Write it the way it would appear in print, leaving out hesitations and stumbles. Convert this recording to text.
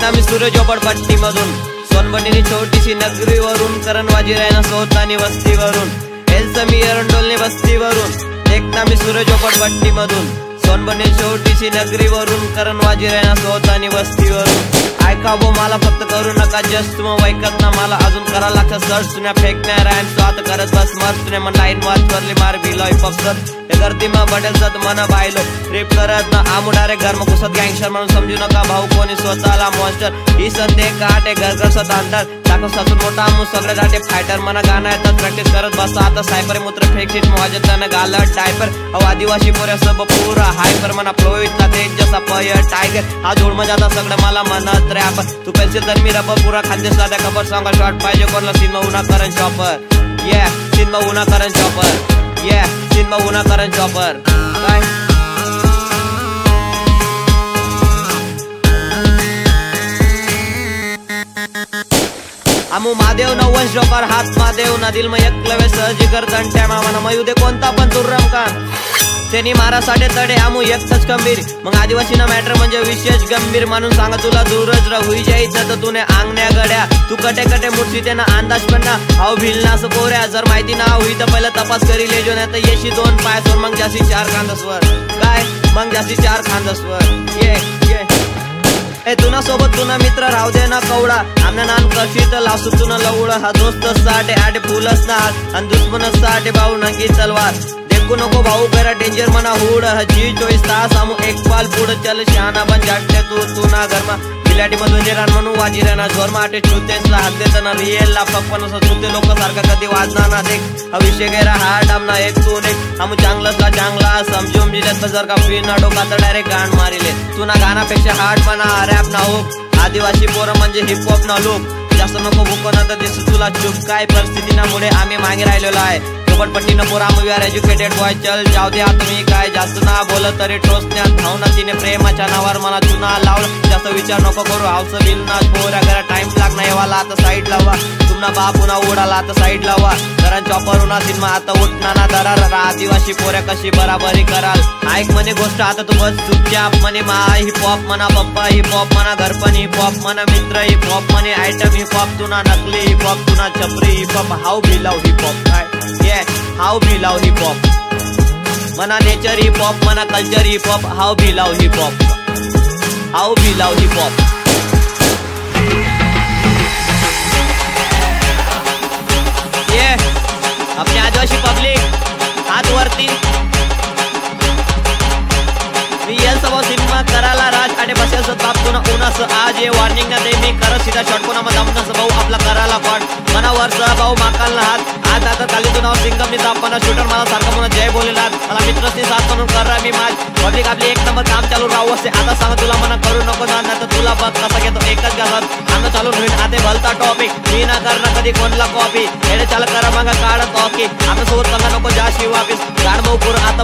देखना मी सूर्य झोपडपट्टी मधून, सोनबंडीनी छोटीशी नगरीवरून, करण वाजीरायना सोतानी वस्तीवरून, एल्सा मी एरंडोलनी बस्तीवरून, देखना मी सूर्य झोपडपट्टी मधून, सोनबंडी छोटीशी नगरीवरून, करण वाजीरायना सोतानी वस्तीवरून. ऐका भो मला फक्त करू नका जस्ट, मग ऐकत ना मला अजून करा लागतं सर्च. तुझ्या फेकण्या रॅम स्वात करत बस मस्त, तुने मन लाईन वाच करली मार भिलो पक्षत हे करती मग बडेल सत मन बायलो ट्रिप करत ना आमू डायरेक्ट घर मग घुसत गँगस्टर म्हणून समजू नका भाऊ कोणी स्वतःला मॉन्स्टर. ही संधे काटे घर सत अंतर टाकू सासून मोठा आमू सगळे जाते फायटर मना गाणं येतात प्रॅक्टिस करत बसा आता सायपर मूत्र फेकशीट वाजत त्यानं घालत डायपर. अहो आदिवासी पोऱ्या सब पुरा हायपर मना फ्लोईटला तेज जसा पय टायगर. हा जोड मजा आता सगळं मला म्हणत रॅप, तू पेन्सिल तर मी रबर पुरा खांदेस साध्या खबर सांगा शॉर्ट पाहिजे कोणला सीन मग उन्हा करण शॉपर. ये सीन मग उन्हा करण शॉपर, ये सीन मग उन्हा करण शॉपर. काय आमू महादेव नववन शोकर हात महादेव ना दिल मग एकलवे सहजी करतान त्या मामाना मयू दे कोणता पण तुर्रम का त्यांनी मारा साडे तडे आमू एकच गंभीर. मग आदिवासीना मॅटर म्हणजे विशेष गंभीर म्हणून सांगा तुला दूरच हुई जायचं तर तुने आंगण्या गड्या तू कटे कटे मुठशी त्यांना अंदाज पण ना हाव भिल ना असं पोऱ्या. जर माहिती ना हुई तर पहिला तपास करी लेजो नाही तर येशी दोन पायासवर मग जास्ती चार खांदसवर. काय मग जास्ती चार खांदसवर. ये ए तुना सोबत तुना मित्र राहू दे ना कवडा आमना नान कशी तर लासू तुना लवड. हा दोस्त साठे आठे फुलच ना हात आणि दुश्मन साठे भाऊ नंगी तलवार. देखू नको भाऊ करा डेंजर मना हुड जी 24 तास आमू एक पाल पुढे चल शहाणा बन जाटले तू ना घरमा बिलाटी मधून निराण म्हणून वाजीराना जोर माटे चुतेसला हात देताना रिएल ला पप्पन चुते लोक सारखा कधी वाजणार ना. देख अभिषेक गेरा हार्ट आमना एक तू एक आमू चांगला चांगला समजून दिले जर का फ्री ना डोका तर डायरेक्ट गाण मारिले. तुना गाण्यापेक्षा हार्ट म्हणा रॅप ना हो. आदिवासी पोरं म्हणजे हिपहॉप ना लोक जास्त नको भुकवणार तर दिसू तुला चूक. काय परिस्थितीना मुळे आम्ही मागे राहिलेलो आहे झोपडपट्टीनं पोरा वी आर एज्युकेटेड बॉय चल जाऊ दे आता मी काय जास्त ना बोलत तरी टोचण्यात धाव ना तिने प्रेमाच्या नावावर मला चुना लावलं जास्त विचार नको करू हावस बिल ना पोऱ्या घरा टाइम लागणार येवाला आता साईड लावा तुमना बाप पुन्हा उडाला आता साईड लावा कारण चॉपर उन्हा सिनेमा आता उठना ना दरार. आदिवासी पोऱ्या कशी बराबरी कराल ऐक म्हणे गोष्ट आता तू बस चुपचाप म्हणे मा हिपहॉप म्हणा पप्पा हिपहॉप म्हणा घरपण हिपहॉप म्हणा मित्र हिपहॉप म्हणे आयटम हिपहॉप तुना नकली हिपहॉप तुना छपरी हिपहॉप हाऊ भी लव हिपहॉप. काय ये हाऊ भी लव हिपहॉप मना नेचर हिपहॉप मना कल्चर हिपहॉप हाऊ भी लव हिपहॉप हाऊ भी लव हिपहॉप. ये अपने आदिवासी पब्लिक हात वरती रियल स्वभाव सिनेमा कराला राज आणि बसेल बाप तुना उन्हास आज ये वॉर्निंग ना दे मी करत सीधा शॉट कोणा मग दमनास भाऊ आपला कराला कॉट मना वरचा भाऊ माकाल ना हात आज आता काली तुना सिंगम नि तापना शूटर मला सारखा म्हणून जय बोलेला मला मित्रसनी साथ म्हणून करा मी माझ पब्लिक आपली एक नंबर काम चालू राहू असते. आता सांग तुला मना करू नको ना तर तुला बघ कसा घेतो एकच घालत आम्ही चालू होईल आते भलता टॉपिक मी ना करणार कधी कोणला कॉपी एडे चाल करा मग काढत ऑकी आम्ही सोबत सांगा नको जा शिव वापिस गाड मग आता